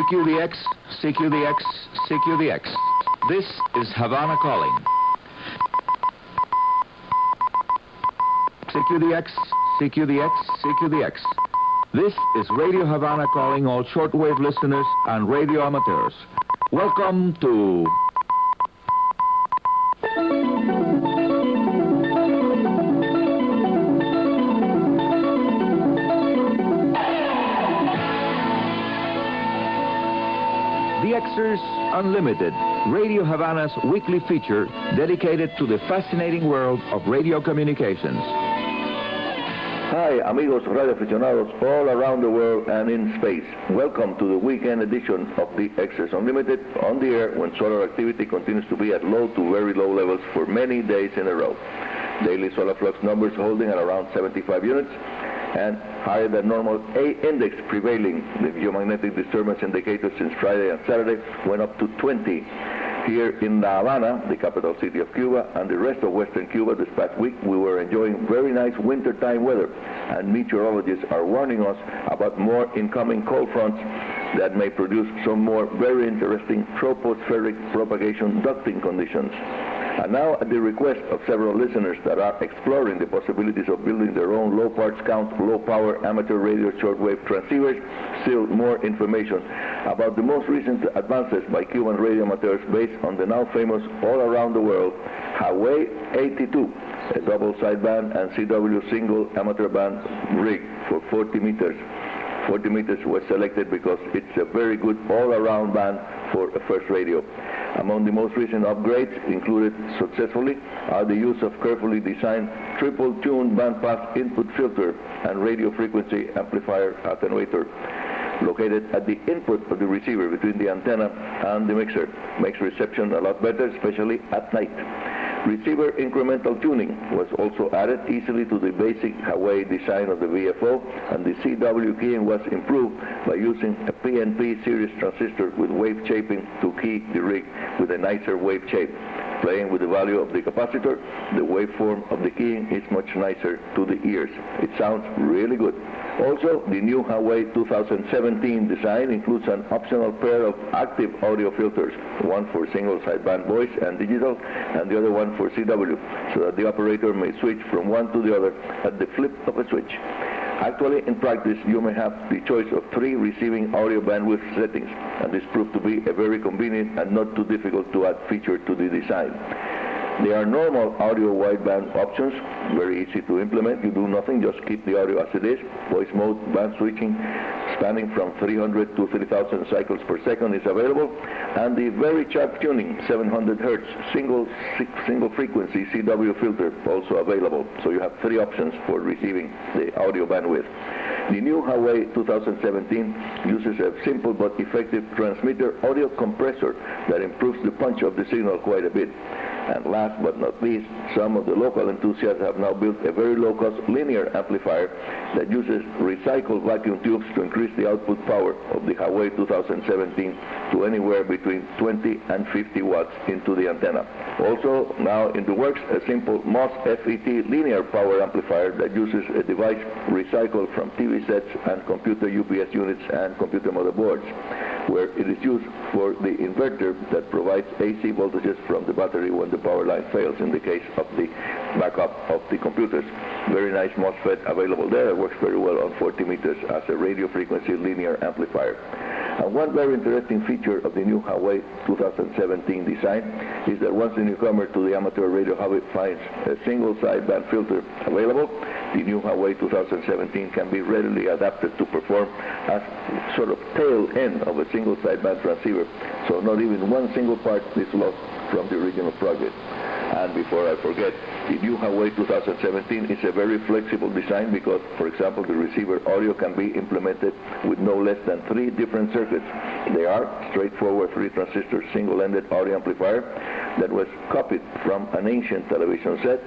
CQDX, CQDX, CQDX. This is Havana calling. CQDX, CQDX, CQDX. This is Radio Havana calling all shortwave listeners and radio amateurs. Welcome to... DXers Unlimited, Radio Havana's weekly feature dedicated to the fascinating world of radio communications. Hi, amigos radio aficionados all around the world and in space. Welcome to the weekend edition of DXers Unlimited, on the air when solar activity continues to be at low to very low levels for many days in a row. Daily solar flux numbers holding at around 75 units, and higher than normal A index prevailing. The geomagnetic disturbance indicators since Friday and Saturday went up to 20. Here in La Habana, the capital city of Cuba, and the rest of western Cuba this past week, we were enjoying very nice wintertime weather, and meteorologists are warning us about more incoming cold fronts that may produce some more very interesting tropospheric propagation ducting conditions. And now, at the request of several listeners that are exploring the possibilities of building their own low parts count, low power amateur radio shortwave transceivers, still more information about the most recent advances by Cuban radio amateurs based on the now famous all around the world Huawei 82, a double sideband and CW single amateur band rig for 40 meters. 40 meters was selected because it's a very good all-around band for a first radio. Among the most recent upgrades included successfully are the use of carefully designed triple-tuned bandpass input filter and radio frequency amplifier attenuator located at the input of the receiver between the antenna and the mixer. Makes reception a lot better, especially at night. Receiver incremental tuning was also added easily to the basic Huawei design of the VFO, and the CW keying was improved by using a PNP series transistor with wave shaping to key the rig with a nicer wave shape. Playing with the value of the capacitor, the waveform of the keying is much nicer to the ears. It sounds really good. Also, the new Huawei 2017 design includes an optional pair of active audio filters, one for single sideband voice and digital, and the other one for CW, so that the operator may switch from one to the other at the flip of a switch. Actually, in practice, you may have the choice of 3 receiving audio bandwidth settings, and this proved to be a very convenient and not too difficult to add feature to the design. They are normal audio wideband options, very easy to implement. You do nothing, just keep the audio as it is. Voice mode band switching spanning from 300 to 3000 cycles per second is available, and the very sharp tuning 700 hertz single frequency CW filter also available. So you have 3 options for receiving the audio bandwidth. The new Huawei 2017 uses a simple but effective transmitter audio compressor that improves the punch of the signal quite a bit. And last but not least, some of the local enthusiasts have now built a very low-cost linear amplifier that uses recycled vacuum tubes to increase the output power of the Huawei 2017 to anywhere between 20 and 50 watts into the antenna. Also, now in the works, a simple MOS FET linear power amplifier that uses a device recycled from TV sets and computer UPS units and computer motherboards, where it is used for the inverter that provides AC voltages from the battery when the power line fails in the case of the backup of the computers. Very nice MOSFET available there. It works very well on 40 meters as a radio frequency linear amplifier. And one very interesting feature of the new Huawei 2017 design is that once the newcomer to the amateur radio hobby finds a single sideband filter available, the new Huawei 2017 can be readily adapted to perform as sort of tail end of a single sideband transceiver, so not even one single part is lost from the original project. And before I forget, the new Huawei 2017 is a very flexible design because, for example, the receiver audio can be implemented with no less than 3 different circuits. They are straightforward 3-transistor single-ended audio amplifier that was copied from an ancient television set,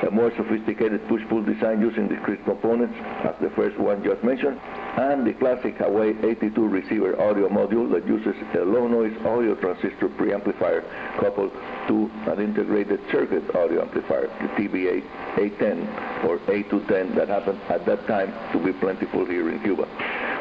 a more sophisticated push-pull design using discrete components, as the first one just mentioned, and the classic Huawei 82 receiver audio module that uses a low-noise audio transistor preamplifier coupled to an integrated circuit audio amplifier, the TBA A10 or A210 that happened at that time to be plentiful here in Cuba.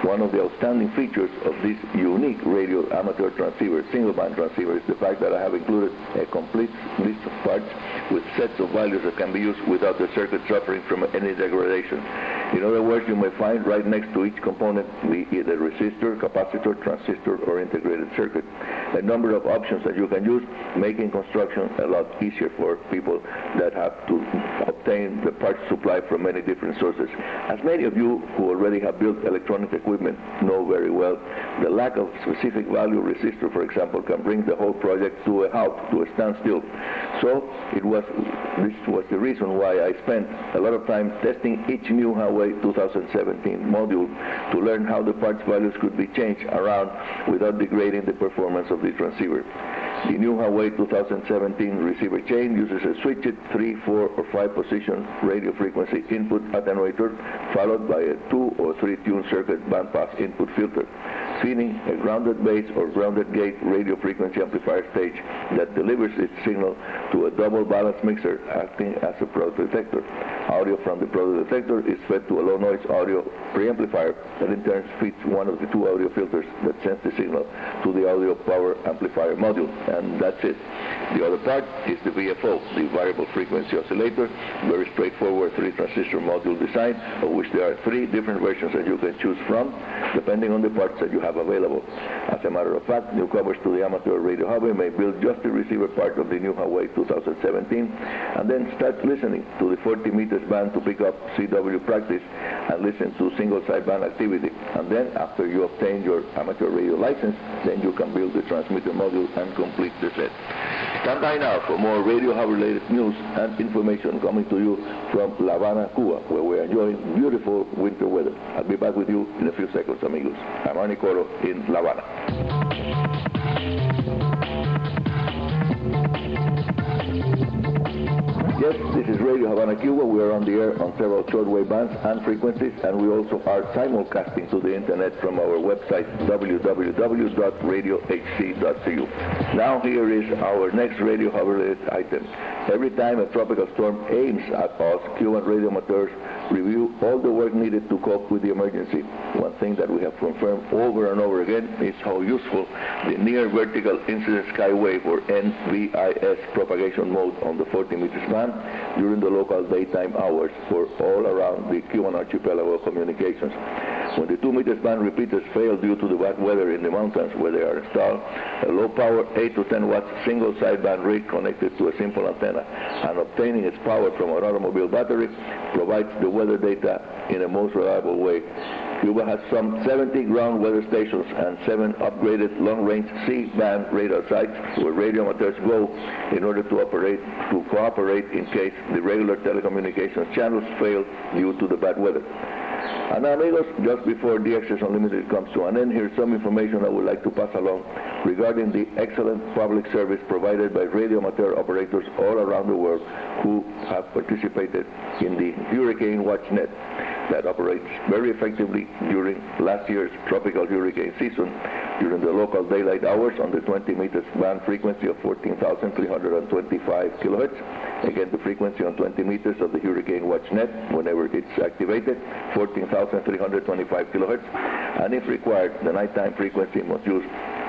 One of the outstanding features of this unique radio amateur transceiver, single-band transceiver, is the fact that I have included a complete list of parts with sets of values that can be used without the circuit suffering from any degradation. In other words, you may find right next to each component, be it a resistor, capacitor, transistor, or integrated circuit, a number of options that you can use, making construction a lot easier for people that have to obtain the parts supply from many different sources. As many of you who already have built electronic equipment know very well, the lack of specific value resistor, for example, can bring the whole project to a halt, to a standstill. So this was the reason why I spent a lot of time testing each new Huawei 2017 module to learn how the parts values could be changed around without degrading the performance of the transceiver. The new Huawei 2017 receiver chain uses a switched 3, 4, or 5 position radio frequency input attenuator followed by a 2 or 3 tune circuit bandpass input filter, feeding a grounded base or grounded gate radio frequency amplifier stage that delivers its signal to a double balance mixer acting as a product detector. Audio from the product detector is fed to a low noise audio preamplifier that in turn feeds one of the 2 audio filters that sends the signal to the audio power amplifier module. And that's it. The other part is the VFO, the variable frequency oscillator, very straightforward 3 transistor module design, of which there are 3 different versions that you can choose from, depending on the parts that you have available. As a matter of fact, newcomers to the amateur radio hobby may build just the receiver part of the new Huawei 2017, and then start listening to the 40 meters band to pick up CW practice and listen to single sideband activity. And then, after you obtain your amateur radio license, then you can build the transmitter module and complete the set. Stand by now for more Radio Hub-related news and information coming to you from La Havana, Cuba, where we're enjoying beautiful winter weather. I'll be back with you in a few seconds, amigos. I'm Arnie Coro in La Havana. Yes, this is Radio Havana Cuba. We are on the air on several shortwave bands and frequencies, and we also are simulcasting to the internet from our website, www.radiohc.cu. Now here is our next Radio Hub-related item. Every time a tropical storm aims at us, Cuban radio amateurs review all the work needed to cope with the emergency. One thing that we have confirmed over and over again is how useful the near vertical incident skywave, or NVIS, propagation mode on the 40 meters band during the local daytime hours for all around the Cuban archipelago communications. When the 2 meters band repeaters fail due to the bad weather in the mountains where they are installed, a low power 8 to 10 watts single sideband rig connected to a simple antenna and obtaining its power from an automobile battery provides the weather data in a most reliable way. Cuba has some 70 ground weather stations and 7 upgraded long-range C-band radar sites where radio amateurs go in order to cooperate in case the regular telecommunications channels fail due to the bad weather. And now, amigos, just before DXers Unlimited comes to an end, here's some information I would like to pass along regarding the excellent public service provided by radio amateur operators all around the world who have participated in the Hurricane Watch Net that operates very effectively during last year's tropical hurricane season during the local daylight hours on the 20 meters band frequency of 14,325 kilohertz. Again, the frequency on 20 meters of the Hurricane Watch Net, whenever it's activated, 14,325 kilohertz. And if required, the nighttime frequency must use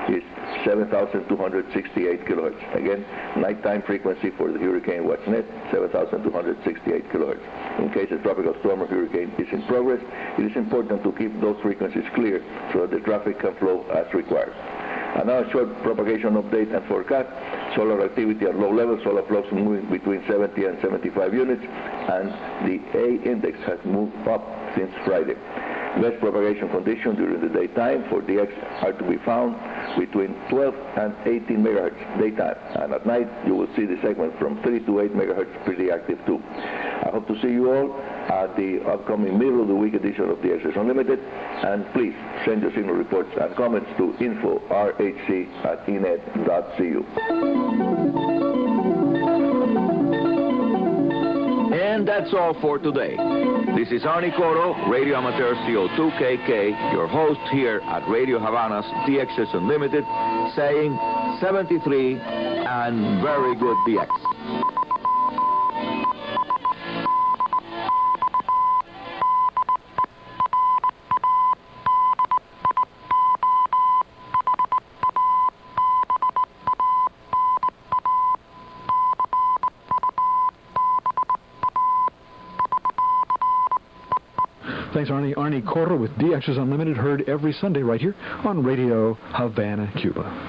is 7,268 kilohertz. Again, nighttime frequency for the Hurricane Watch Net, 7,268 kilohertz. In case a tropical storm or hurricane is in progress, it is important to keep those frequencies clear so that the traffic can flow as required. And now a short propagation update and forecast. Solar activity at low levels, solar flux moving between 70 and 75 units, and the A index has moved up since Friday. Best propagation conditions during the daytime for DX are to be found between 12 and 18 megahertz daytime, and at night you will see the segment from 3 to 8 megahertz pretty active too. I hope to see you all at the upcoming middle of the week edition of DXers Unlimited, and please send your signal reports and comments to info@rhc.enet.cu. And that's all for today. This is Arnie Coro, Radio Amateur CO2KK, your host here at Radio Havana's DXers Unlimited, saying 73 and very good DX. Thanks, Arnie. Arnie Coro with DXers Unlimited, heard every Sunday right here on Radio Havana, Cuba.